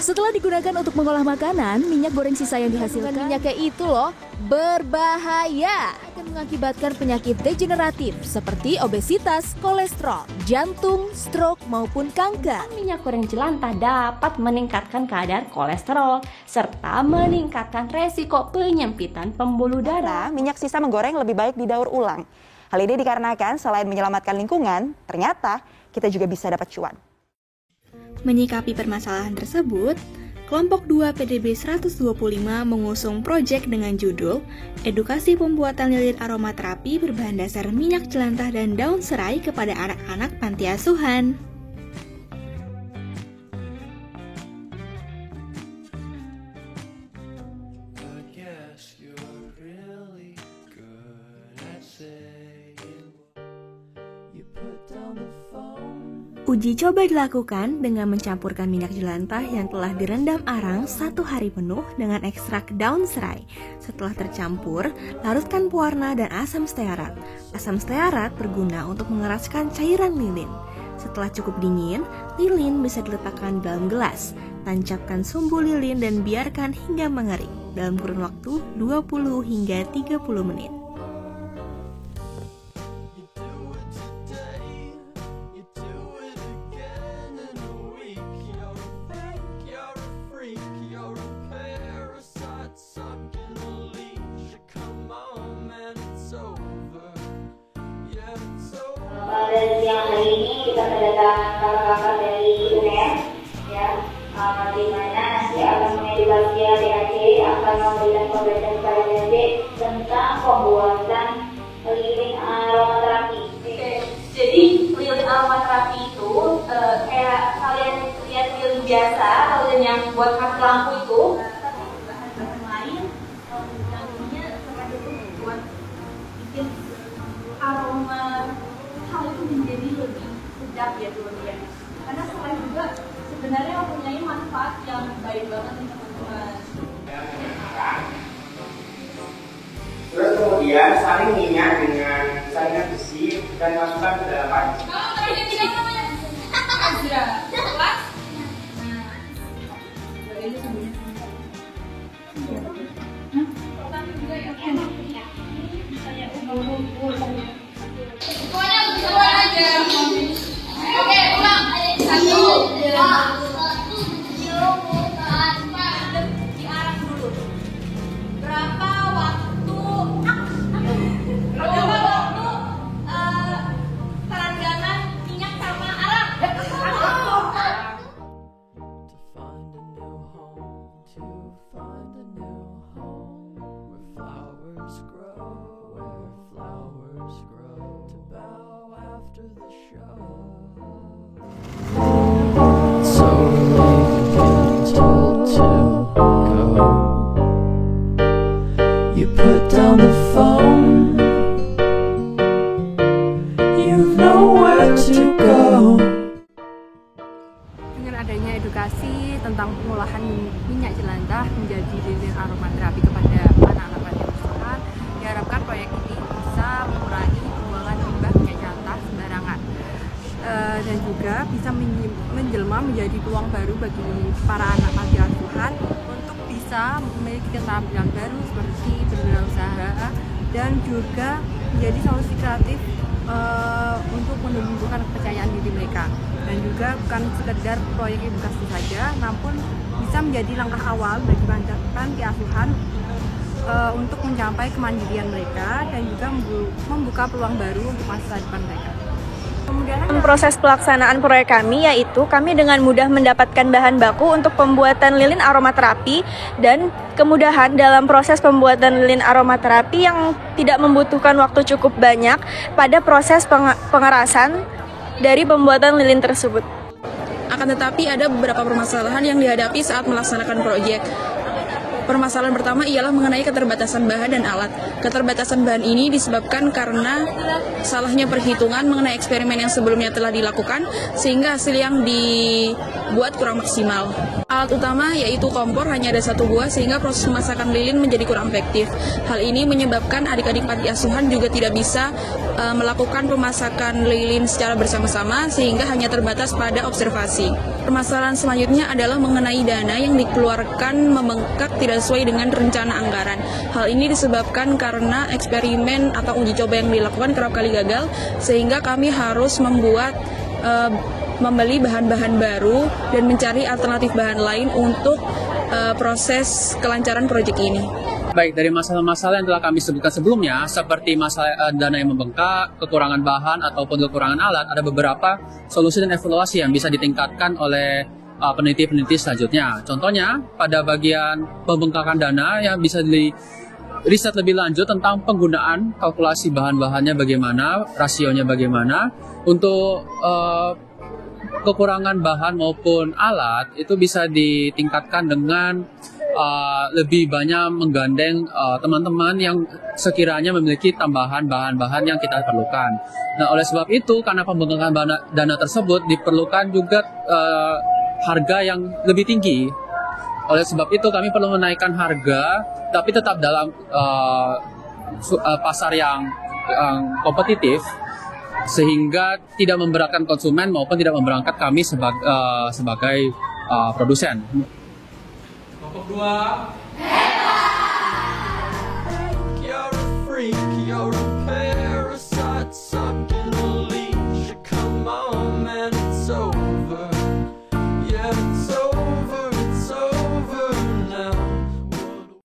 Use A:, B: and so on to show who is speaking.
A: Setelah digunakan untuk mengolah makanan, minyak goreng sisa yang dihasilkan minyaknya itu loh berbahaya. Akan mengakibatkan penyakit degeneratif seperti obesitas, kolesterol, jantung, stroke maupun kanker.
B: Minyak goreng jelantah dapat meningkatkan kadar kolesterol serta meningkatkan resiko penyempitan pembuluh darah.
C: Minyak sisa menggoreng lebih baik didaur ulang. Hal ini dikarenakan selain menyelamatkan lingkungan, ternyata kita juga bisa dapat cuan.
D: Menyikapi permasalahan tersebut, kelompok 2 PDB 125 mengusung proyek dengan judul Edukasi Pembuatan Lilin Aromaterapi berbahan dasar minyak jelantah dan daun serai kepada anak-anak panti asuhan. Uji coba dilakukan dengan mencampurkan minyak jelantah yang telah direndam arang 1 hari penuh dengan ekstrak daun serai. Setelah tercampur, larutkan pewarna dan asam stearat. Asam stearat berguna untuk mengeraskan cairan lilin. Setelah cukup dingin, lilin bisa diletakkan dalam gelas. Tancapkan sumbu lilin dan biarkan hingga mengering dalam kurun waktu 20 hingga 30 menit.
E: Dan siang hari ini kita kedatangan kakak-kakak dari UNER, ya, di mana nanti akan mengedukasi adik-adik akan memberikan pembelajaran kepada adik tentang pembuatan lilin aromaterapi.
F: Oke, jadi lilin aromaterapi itu kayak kalian lihat lilin biasa, lilin yang buat kasih lampu itu. Bahan-bahan lain yang ininya terkadang buat bikin aroma hal itu menjadi lebih sedap ya teman-teman. Karena selain juga sebenarnya mempunyai manfaat yang baik banget nih teman-teman.
G: Terus kemudian saling minyak dengan saringan besi dan masukkan ke dalam panci.
F: Kalau terakhir tidak namanya Azra, kelas. Nah, ini sebenarnya. Tapi juga yang enak ya. Misalnya pokoknya semua aja. Oke, ulang. 1, 2, diarang dulu. Berapa waktu peradaban minyak sama arang?
H: You put down the phone, you've nowhere to go.
I: Dengan adanya edukasi tentang pengolahan minyak jelantah menjadi lilin aromaterapi kepada anak-anak panti asuhan, diharapkan proyek ini bisa mengurangi pembuangan limbah minyak jelantah sembarangan dan juga bisa menjelma menjadi peluang baru bagi para anak panti asuhan untuk bisa memiliki keterampilan baru seperti berwirausaha dan juga menjadi solusi kreatif untuk menumbuhkan kepercayaan diri mereka. Dan juga bukan sekedar proyek edukasi saja, namun bisa menjadi langkah awal bagi panti asuhan untuk mencapai kemandirian mereka dan juga membuka peluang baru untuk masa depan mereka.
D: Proses pelaksanaan proyek kami yaitu kami dengan mudah mendapatkan bahan baku untuk pembuatan lilin aromaterapi dan kemudahan dalam proses pembuatan lilin aromaterapi yang tidak membutuhkan waktu cukup banyak pada proses pengerasan dari pembuatan lilin tersebut.
J: Akan tetapi ada beberapa permasalahan yang dihadapi saat melaksanakan proyek. Permasalahan pertama ialah mengenai keterbatasan bahan dan alat. Keterbatasan bahan ini disebabkan karena salahnya perhitungan mengenai eksperimen yang sebelumnya telah dilakukan, sehingga hasil yang dibuat kurang maksimal. Alat utama yaitu kompor hanya ada 1 buah, sehingga proses memasakan lilin menjadi kurang efektif. Hal ini menyebabkan adik-adik panti asuhan juga tidak bisa melakukan pemasakan lilin secara bersama-sama sehingga hanya terbatas pada observasi. Permasalahan selanjutnya adalah mengenai dana yang dikeluarkan membengkak tidak sesuai dengan rencana anggaran. Hal ini disebabkan karena eksperimen atau uji coba yang dilakukan kerap kali gagal, sehingga kami harus membeli bahan-bahan baru dan mencari alternatif bahan lain untuk proses kelancaran proyek ini.
K: Baik, dari masalah-masalah yang telah kami sebutkan sebelumnya, seperti masalah dana yang membengkak, kekurangan bahan, ataupun kekurangan alat, ada beberapa solusi dan evaluasi yang bisa ditingkatkan oleh peneliti-peneliti selanjutnya. Contohnya, pada bagian pembengkakan dana yang bisa riset lebih lanjut tentang penggunaan kalkulasi bahan-bahannya bagaimana, rasionya bagaimana. Untuk kekurangan bahan maupun alat itu bisa ditingkatkan dengan lebih banyak menggandeng teman-teman yang sekiranya memiliki tambahan bahan-bahan yang kita perlukan. Nah, oleh sebab itu, karena pembengkakan dana tersebut diperlukan juga harga yang lebih tinggi. Oleh sebab itu, kami perlu menaikkan harga, tapi tetap dalam pasar yang kompetitif, sehingga tidak memberatkan konsumen maupun tidak memberatkan kami sebagai produsen.
L: Kelompok 2